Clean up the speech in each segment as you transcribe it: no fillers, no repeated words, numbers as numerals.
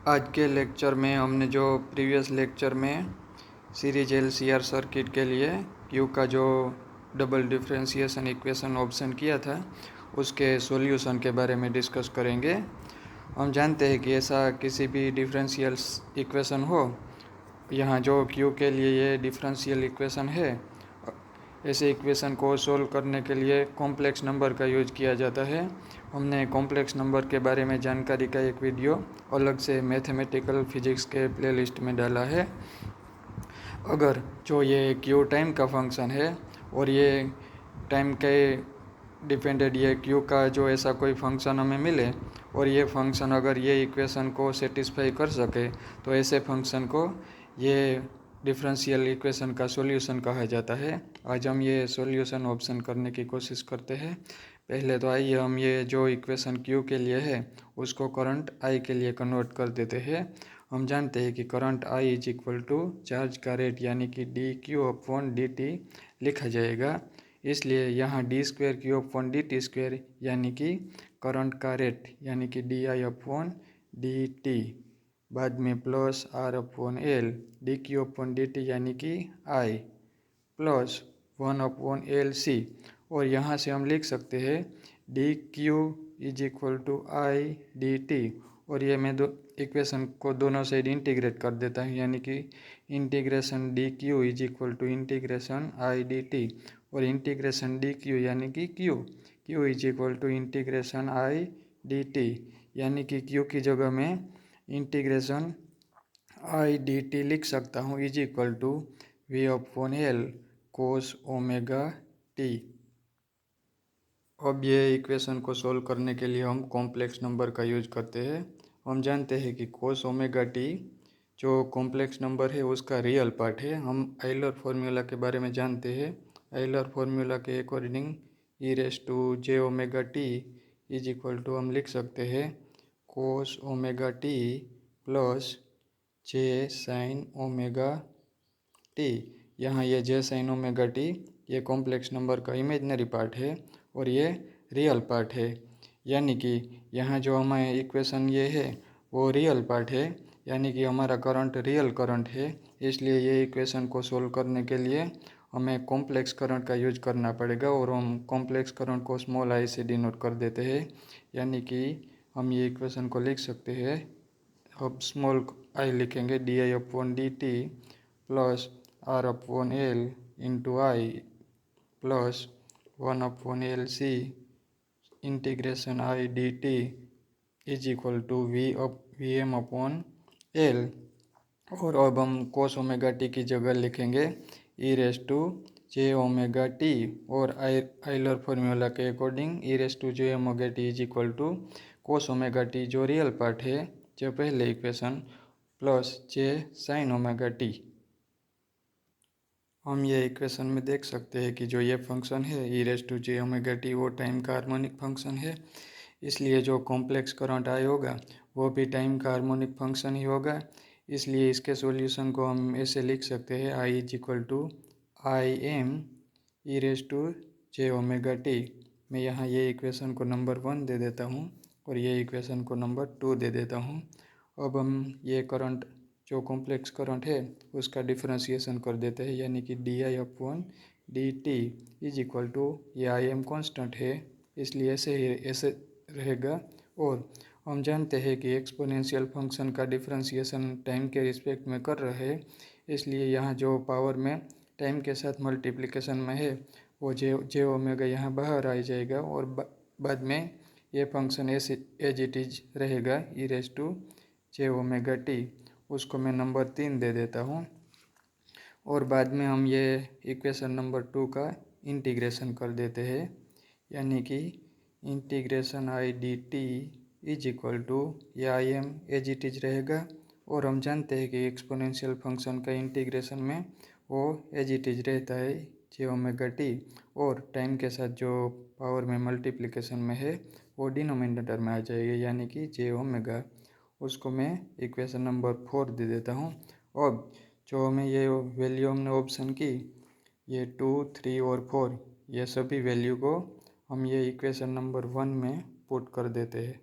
आज के लेक्चर में हमने जो प्रीवियस लेक्चर में सीरीज एलसीआर सर्किट के लिए क्यू का जो डबल डिफरेंशिएशन इक्वेशन ऑप्शन किया था उसके सॉल्यूशन के बारे में डिस्कस करेंगे। हम जानते हैं कि ऐसा किसी भी डिफरेंशियल इक्वेशन हो, यहाँ जो क्यू के लिए ये डिफरेंशियल इक्वेशन है, ऐसे इक्वेशन को सोल्व करने के लिए कॉम्प्लेक्स नंबर का यूज किया जाता है। हमने कॉम्प्लेक्स नंबर के बारे में जानकारी का एक वीडियो अलग से मैथमेटिकल फिजिक्स के प्लेलिस्ट में डाला है। अगर जो ये क्यू टाइम का फंक्शन है और ये टाइम के डिपेंडेंट ये क्यू का जो ऐसा कोई फंक्शन हमें मिले और ये फंक्शन अगर ये इक्वेशन को सेटिस्फाई कर सके तो ऐसे फंक्शन को ये डिफरेंशियल इक्वेशन का सॉल्यूशन कहा जाता है। आज हम ये सॉल्यूशन ऑप्शन करने की कोशिश करते हैं। पहले तो आइए हम ये जो इक्वेशन क्यू के लिए है उसको करंट आई के लिए कन्वर्ट कर देते हैं। हम जानते हैं कि current I is equal to charge का रेट यानी कि D Q upon D T लिखा जाएगा। इसलिए यहाँ D square Q upon D T square यानी कि करंट का रेट यानी कि D I upon D T, बाद में plus R upon L D Q upon D T यानी कि आई प्लस 1/LC। और यहाँ से हम लिख सकते हैं D Q is equal to I D T, और ये मैं इक्वेशन को दोनों साइड इंटीग्रेट कर देता हूँ यानी कि integration D Q is equal to integration I D T, और इंटीग्रेशन डी क्यू यानी कि Q is equal to integration I D T, यानी कि क्यू की जगह में इंटीग्रेशन आई डी टी लिख सकता हूँ is equal to V upon L cos omega T. अब ये इक्वेशन को सोल्व करने के लिए हम कॉम्प्लेक्स नंबर का यूज करते हैं। हम जानते हैं कि कोस ओमेगा टी जो कॉम्प्लेक्स नंबर है उसका रियल पार्ट है। हम आइलर फार्मूला के बारे में जानते हैं। आइलर फार्मूला के according E raise to J omega T is equal to हम लिख सकते हैं cos omega T plus J sine omega T. यहाँ ये जे साइन ओमेगा टी ये कॉम्प्लेक्स नंबर का इमेजनरी पार्ट है और ये रियल पार्ट है, यानी कि यहाँ जो हमारे इक्वेशन ये है वो रियल पार्ट है, यानी कि हमारा करंट रियल करंट है। इसलिए ये इक्वेशन को सोल्व करने के लिए हमें कॉम्प्लेक्स करंट का यूज करना पड़ेगा, और हम कॉम्प्लेक्स करंट को स्मॉल आई से डिनोट कर देते हैं, यानी कि हम ये इक्वेशन को लिख सकते हैं। अब स्मॉल आई लिखेंगे D I upon D T plus R upon L into I plus 1/LC integration I D T is equal to V M upon L. और अब हम कोस ओमेगा टी की जगह लिखेंगे E raise to J omega T, और Euler formula के according E raise to J omega T is equal to cos omega T जो real part है जो पहले equation plus J sine omega T. हम ये इक्वेशन में देख सकते हैं कि जो ये फंक्शन है E raise to J omega T वो टाइम का हार्मोनिक फंक्शन है। इसलिए जो कॉम्प्लेक्स करंट आई होगा वो भी टाइम का हार्मोनिक फंक्शन ही होगा। इसलिए इसके सॉल्यूशन को हम ऐसे लिख सकते हैं I is equal to I M E raise to J omega T. मैं यहाँ ये इक्वेशन को नंबर 1 दे देता हूँ और ये इक्वेशन को नंबर 2 दे देता हूँ। अब हम ये करंट जो कॉम्प्लेक्स करंट है उसका डिफरेंशिएशन कर देते हैं, यानी कि D I upon D T is equal to ये आई एम कॉन्स्टेंट है इसलिए ऐसे रहेगा। और हम जानते हैं कि एक्सपोनेंशियल फंक्शन का डिफरेंशिएशन टाइम के रिस्पेक्ट में कर रहे हैं, इसलिए यहाँ जो पावर में टाइम के साथ मल्टीप्लिकेशन में है वो जे ओमेगा यहाँ बाहर आ जाएगा, और बाद में ये फंक्शन ऐसे एज इट इज रहेगा E raise to J omega T. उसको मैं नंबर 3 दे देता हूँ, और बाद में हम ये इक्वेशन नंबर 2 का इंटीग्रेशन कर देते हैं, यानी कि integration I D T is equal to ये I M as it is रहेगा। और हम जानते हैं कि एक्सपोनेंशियल फंक्शन का इंटीग्रेशन में वो एज इट इज रहता है जे ओमेगा टी, और टाइम के साथ जो पावर में मल्टीप्लिकेशन में है वो डिनोमिनेटर में आ जाएगा यानी कि जे ओमेगा। उसको मैं इक्वेशन नंबर 4 दे देता हूँ। अब जो हमें ये वैल्यू हमने ऑप्शन की ये 2, 3 और 4 ये सभी वैल्यू को हम ये इक्वेशन नंबर 1 में पुट कर देते हैं।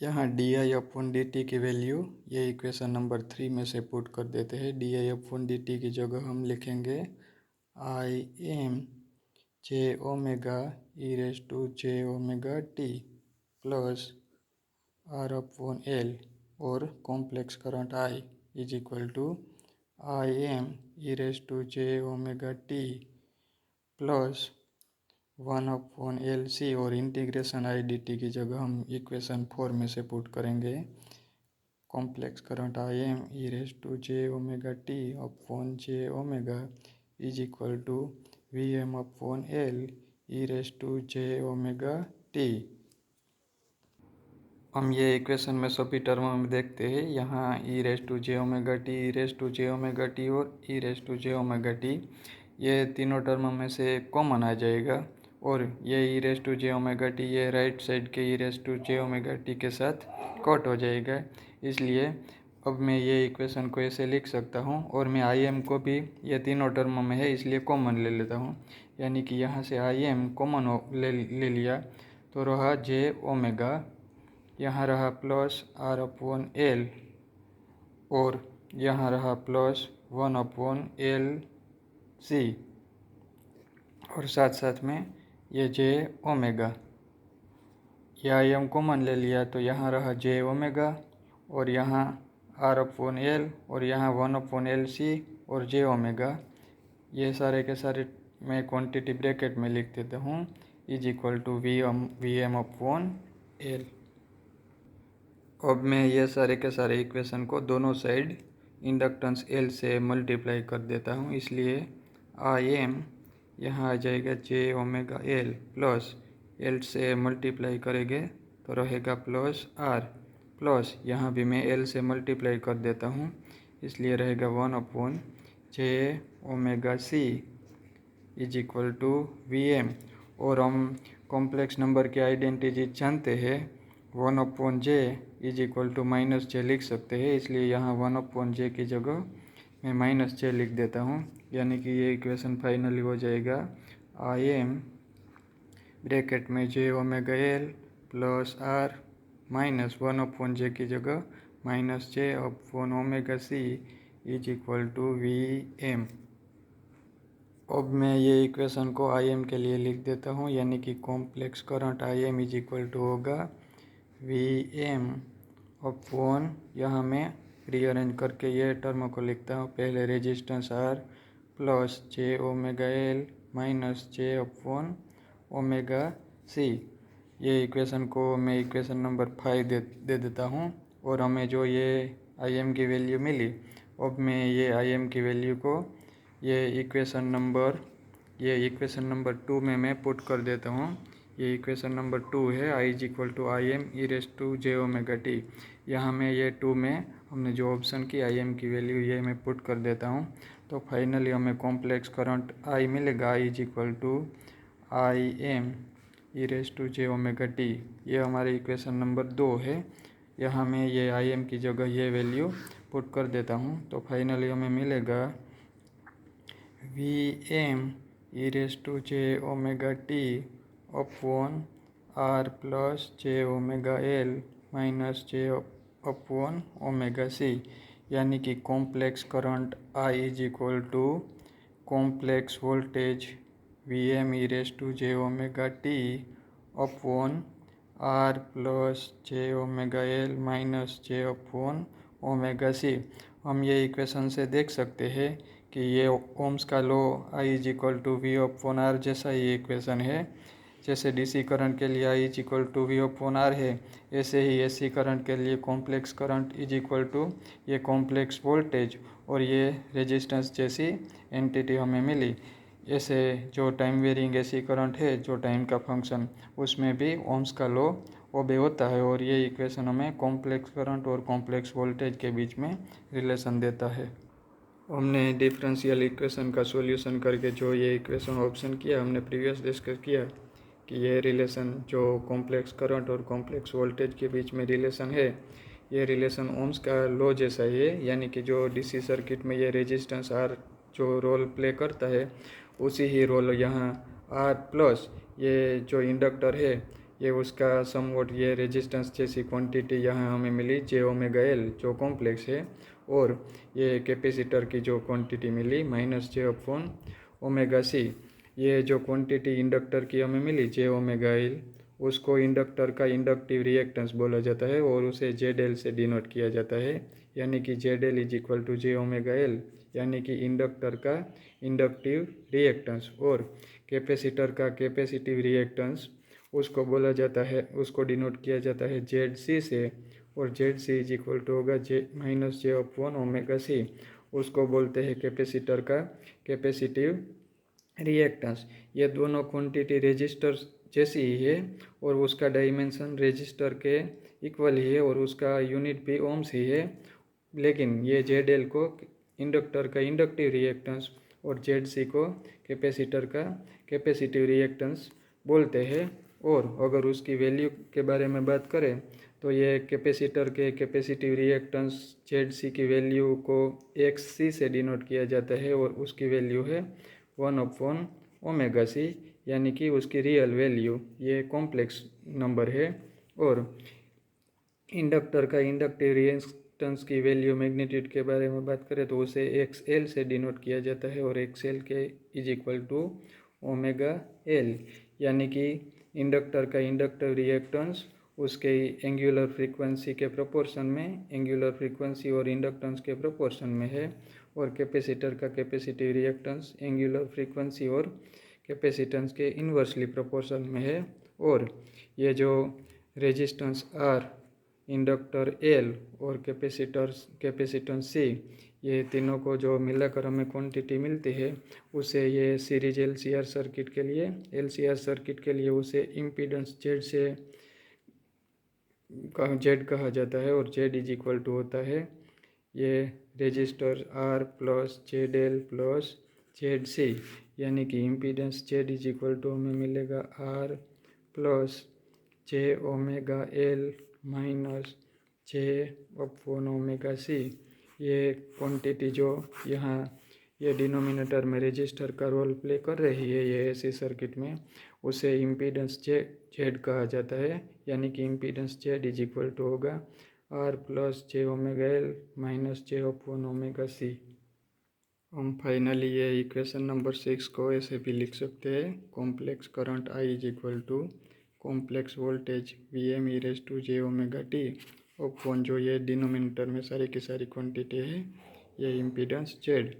यहाँ di/dt की वैल्यू ये इक्वेशन नंबर 3 में से पुट कर देते हैं। di/dt की जगह हम लिखेंगे im j omega e raise to j omega t plus r/L और complex current I is equal to im e raise to j omega t plus 1/LC और इंटीग्रेशन I dt की जगह हम इक्वेशन 4 में से पुट करेंगे complex current im e raise to j omega t upon j omega is equal to Vm/L e raise to j omega t। हम ये equation में सभी टर्म में देखते हैं। यहाँ e raise to j omega t, e raise to j omega t और e raise to j omega t, ये तीनों टर्म में से कॉमन आ जाएगा और ये e raise to j omega t ये राइट साइड के e raise to j omega t के साथ कट हो जाएगा। इसलिए अब मैं ये इक्वेशन को ऐसे लिख सकता हूँ और मैं im को भी, ये तीनों टर्म में है इसलिए कॉमन ले लेता हूँ। यानी कि यहाँ से im कॉमन ले लिया तो रहा j ओमेगा, यहाँ रहा प्लस r/L और यहाँ रहा प्लस 1/LC और साथ साथ में ये j ओमेगा। यह im कॉमन ले लिया तो यहाँ रहा j ओमेगा और यहाँ r/L और यहाँ 1/LC और j ओमेगा। ये सारे के सारे मैं क्वांटिटी ब्रैकेट में लिख देता हूँ इज इक्वल टू Vm/L। अब मैं ये सारे के सारे इक्वेशन को दोनों साइड इंडक्टेंस L से मल्टीप्लाई कर देता हूँ। इसलिए im यहाँ आ जाएगा j omega L plus L से मल्टीप्लाई करेंगे तो रहेगा प्लस R प्लस यहाँ भी मैं L से मल्टीप्लाई कर देता हूँ इसलिए रहेगा 1/j omega C is equal to Vm। और हम कॉम्प्लेक्स नंबर के आइडेंटिटी जानते हैं 1/j is equal to -j लिख सकते हैं। इसलिए यहाँ 1/j की जगह मैं -j लिख देता हूँ। यानी कि ये इक्वेशन फाइनली हो जाएगा im ब्रैकेट में j omega L plus R minus 1/j की जगह -j upon omega C is equal to Vm। अब मैं ये इक्वेशन को im के लिए लिख देता हूँ। यानी कि complex current im is equal to होगा Vm अपॉन, यहाँ मैं रीअरेंज करके ये टर्म को लिखता हूँ। पहले resistance R plus j omega L minus j upon omega C। ये इक्वेशन को मैं इक्वेशन नंबर 5 दे देता हूँ और हमें जो ये im की वैल्यू मिली, अब मैं ये im की वैल्यू को ये इक्वेशन नंबर 2 में मैं पुट कर देता हूँ। ये इक्वेशन नंबर 2 है I is equal to im e raise to j omega t। यहाँ मैं ये 2 में हमने जो ऑप्शन की im की वैल्यू ये मैं पुट कर देता हूँ तो फाइनली हमें कॉम्प्लेक्स करंट I मिलेगा I is equal to im e raise to j omega t। ये हमारे इक्वेशन नंबर 2 है। यहाँ मैं ये im की जगह ये वैल्यू पुट कर देता हूँ तो फाइनली हमें मिलेगा Vm e raise to j omega t upon R plus j omega L minus j upon omega C। यानी कि complex current I is equal to complex voltage Vm e raise to j omega t upon R plus j omega L minus j upon omega C। हम ये equation से देख सकते हैं कि ये ओम्स का law I is equal to V upon R जैसा ये इक्वेशन है। जैसे DC करंट के लिए I is equal to V upon R है, ऐसे ही AC करंट के लिए complex current is equal to ये कॉम्प्लेक्स वोल्टेज और ये रेजिस्टेंस जैसी एंटिटी हमें मिली। ऐसे जो टाइम वेरिंग AC करंट है, जो टाइम का फंक्शन, उसमें भी ओम्स का लॉ ओबे होता है और ये इक्वेशन हमें कॉम्प्लेक्स करंट और कॉम्प्लेक्स वोल्टेज के बीच में रिलेशन देता है। हमने डिफरेंशियल इक्वेशन का सॉल्यूशन करके जो ये इक्वेशन ऑप्शन किया, हमने प्रीवियस डिस्कस किया कि ये रिलेशन जो कॉम्प्लेक्स करंट और कॉम्प्लेक्स वोल्टेज के बीच में रिलेशन है, ये रिलेशन ओम्स का लॉ जैसा ही है। यानी कि जो DC सर्किट में ये रेजिस्टेंस R जो रोल प्ले करता है, उसी ही रोल यहाँ R प्लस ये जो इंडक्टर है ये उसका समवॉट ये रेजिस्टेंस जैसी क्वांटिटी यहाँ हमें मिली जे ओमेगा एल जो कॉम्प्लेक्स है, और ये कैपेसिटर की जो क्वांटिटी मिली minus J upon omega C. ये जो क्वांटिटी इंडक्टर की हमें मिली जे ओमेगा एल, उसको इंडक्टर का इंडक्टिव रिएक्टेंस बोला जाता है और उसे जेड एल से डिनोट किया जाता है, यानी कि Z L is equal to J omega L, यानी कि इंडक्टर का इंडक्टिव रिएक्टेंस, और कैपेसिटर का कैपेसिटिव रिएक्टेंस उसको बोला जाता है, उसको डिनोट किया जाता है जेड सी से, और Z C is equal to होगा J minus J upon omega C. उसको बोलते हैं कैपेसिटर का कैपेसिटिव रिएक्टेंस। ये दोनों क्वांटिटी रेजिस्टर जैसी ही है और उसका डायमेंशन रेजिस्टर के इक्वल ही है और उसका यूनिट भी ओम्स ही है, लेकिन ये जेड एल को इंडक्टर का इंडक्टिव रिएक्टेंस और जेड सी को कैपेसिटर का कैपेसिटिव रिएक्टेंस बोलते हैं। और अगर उसकी वैल्यू के बारे में बात करें तो ये कैपेसिटर के कैपेसिटिव रिएक्टेंस जेड सी की वैल्यू को एक्स सी से डिनोट किया जाता है और उसकी वैल्यू है 1/ओमेगा सी, यानी कि उसकी रियल वैल्यू ये कॉम्प्लेक्स नंबर है। और इंडक्टर का इंडक्टिव रिएक्टेंस की वैल्यू मैग्नीट्यूड के बारे में बात करें तो उसे एक्स एल से डिनोट किया जाता है और एक्स एल के is equal to omega L, यानी कि इंडक्टर का इंडक्टिव रिएक्टेंस उसके एंगुलर फ्रीक्वेंसी के प्रोपोर्शन में, एंगुलर फ्रीक्वेंसी और इंडक्टेंस के प्रोपोर्शन में है, और कैपेसिटर का कैपेसिटिव रिएक्टेंस एंगुलर फ्रीक्वेंसी और कैपेसिटेंस के इन्वर्सली प्रोपोर्शन में है। और ये जो रेजिस्टेंस आर, इंडक्टर एल और कैपेसिटेंस सी, ये तीनों को जो मिलाकर हमें क्वांटिटी मिलती है उसे ये सीरीज एलसीआर सर्किट के लिए उसे इम्पीडेंस जेड कहा जाता है, और जेड इज इक्वल टू होता है ये resistor R plus Z L plus Z C, यानी कि impedance Z is equal to हमें मिलेगा R plus J omega L minus J upon omega C. ये क्वांटिटी जो यहाँ ये डिनोमिनेटर में रेजिस्टर का रोल प्ले कर रही है ये ऐसी सर्किट में, उसे इम्पीडेंस जेड कहा जाता है, यानी कि impedance Z is equal to होगा R plus J omega L minus J upon omega C. हम फाइनली ये इक्वेशन नंबर 6 को ऐसे भी लिख सकते हैं, complex current I is equal to complex voltage V M E raise to J omega T upon जो ये डिनोमिनेटर में सारी की सारी क्वांटिटी है ये इम्पीडेंस जेड।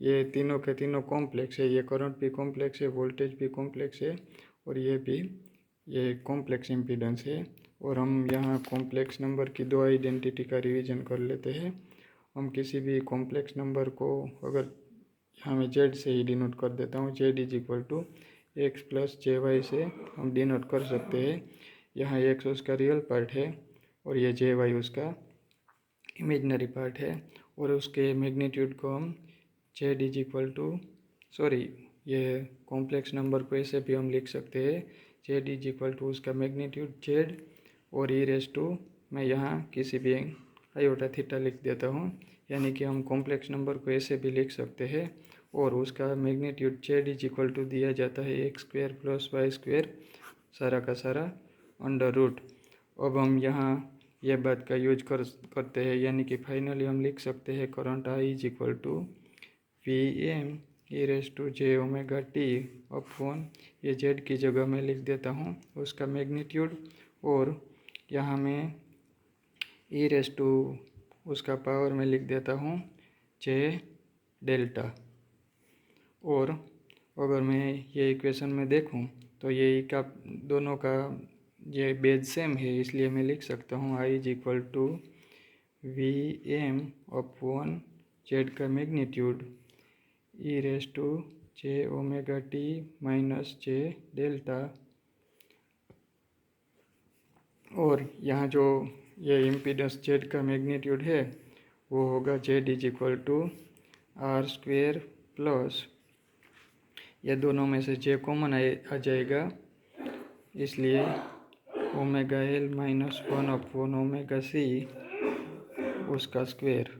ये तीनों के तीनों कॉम्प्लेक्स है, ये करंट भी कॉम्प्लेक्स है, वोल्टेज भी कॉम्प्लेक्स है, और ये भी ये कॉम्प्लेक्स इम्पीडेंस है। और हम यहाँ कॉम्प्लेक्स नंबर की दो आइडेंटिटी का रिवीजन कर लेते हैं। हम किसी भी कॉम्प्लेक्स नंबर को अगर यहाँ मैं जेड से ही डिनोट कर देता हूँ, Z is equal to X plus J Y से हम डिनोट कर सकते हैं। यहाँ एक्स उसका रियल पार्ट है और ये जे वाई उसका इमेजनरी पार्ट है, और उसके मैग्नीट्यूड को हम जेड इज इक्वल टू ये कॉम्प्लेक्स नंबर को ऐसे भी हम लिख सकते हैं, जेड इज इक्वल टू उसका मैग्नीट्यूड जेड और ई रेस टू मैं यहाँ किसी भी आयोटा थीटा लिख देता हूँ, यानी कि हम कॉम्प्लेक्स नंबर को ऐसे भी लिख सकते हैं और उसका magnitude Z is equal to दिया जाता है X square plus Y square सारा का सारा अंडर रूट। अब हम यहाँ यह बात का यूज करते हैं, यानी कि फाइनली हम लिख सकते हैं current I is equal to V M E raise to J omega T upon ये जेड की जगह मैं लिख देता हूँ उसका मैग्नीट्यूड, और यहाँ मैं ई रेस टू उसका पावर में लिख देता हूँ जे डेल्टा। और अगर मैं ये इक्वेशन में देखूँ तो ये का दोनों का ये बेस सेम है, इसलिए मैं लिख सकता हूँ I is equal to V M upon Z का magnitude E raise to J omega T minus J delta. और यहाँ जो ये इम्पीडेंस जेड का मैग्नीट्यूड है वो होगा Z is equal to R square plus ये दोनों में से जे कॉमन आ जाएगा, इसलिए ओमेगा एल माइनस 1/ओमेगा सी उसका स्क्वेयर,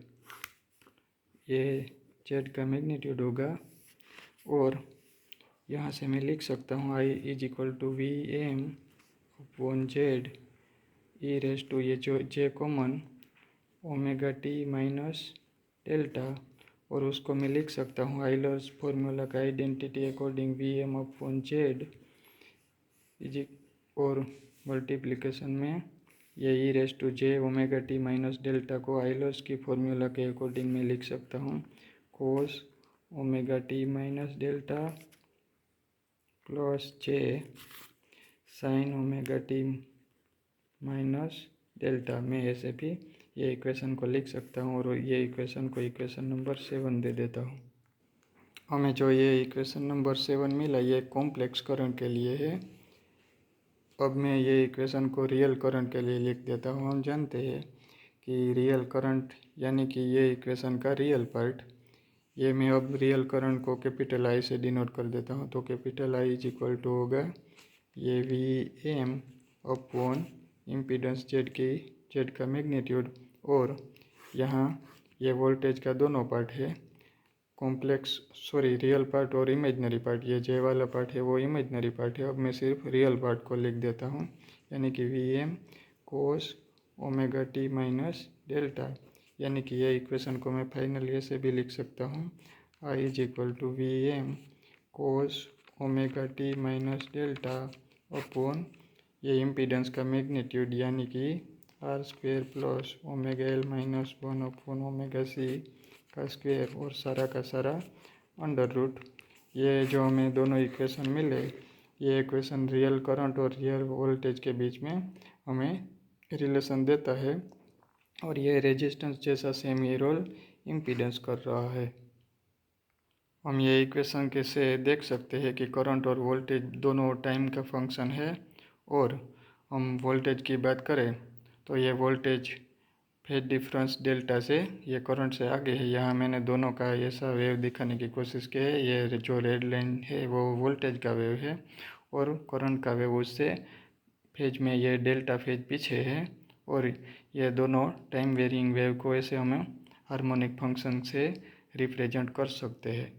ये जेड का मैग्नीट्यूड होगा। और यहाँ से मैं लिख सकता हूँ I is equal to V M upon Z E raise to ये जो J common omega T minus delta, और उसको मैं लिख सकता हूँ आइलर्स फॉर्मूला का identity according V M upon Z is, और मल्टीप्लिकेशन में ये E raise to J omega T minus delta को आइलर्स की फॉर्मूला के अकॉर्डिंग मैं लिख सकता हूँ cos omega T minus delta plus J sine omega T minus delta. मैं ऐसे भी ये इक्वेशन को लिख सकता हूँ, और ये इक्वेशन को इक्वेशन नंबर 7 दे देता हूँ। हमें जो ये इक्वेशन नंबर 7 मिला ये कॉम्प्लेक्स करंट के लिए है। अब मैं ये इक्वेशन को रियल करंट के लिए लिख देता हूँ। हम जानते हैं कि रियल करंट यानी कि ये इक्वेशन का रियल पार्ट, ये मैं अब रियल करंट को कैपिटल आई से डिनोट कर देता हूँ। तो capital I is equal to होगा ये V M upon impedance Z का मैग्नीट्यूड, और यहाँ ये वोल्टेज का दोनों पार्ट है, रियल पार्ट और इमेजनरी पार्ट। ये जे वाला पार्ट है वो इमेजनरी पार्ट है। अब मैं सिर्फ रियल पार्ट को लिख देता हूँ, यानी कि V M cos omega T minus delta, यानी कि ये इक्वेशन को मैं फाइनली ऐसे भी लिख सकता हूँ I is equal to V M cos omega T minus delta upon ये इम्पीडेंस का मैग्नीट्यूड यानी कि R square plus omega L minus 1 upon omega C का स्क्वेयर, और सारा का सारा अंडर रूट। ये जो हमें दोनों इक्वेशन मिले, ये इक्वेशन रियल करंट और रियल वोल्टेज के बीच में हमें रिलेशन देता है, और ये रेजिस्टेंस जैसा सेम ही रोल इम्पीडेंस कर रहा है। हम ये इक्वेशन के से देख सकते हैं कि करंट और वोल्टेज दोनों टाइम का फंक्शन है, और हम वोल्टेज की बात करें तो ये वोल्टेज फेज डिफरेंस डेल्टा से ये करंट से आगे है। यहाँ मैंने दोनों का ऐसा वेव दिखाने की कोशिश की है। ये जो रेड लाइन है वो वोल्टेज का वेव है, और करंट का वेव उससे फेज में ये डेल्टा फेज पीछे है, और ये दोनों टाइम वेरिंग वेव को ऐसे हम हार्मोनिक फंक्शन से रिप्रेजेंट कर सकते हैं।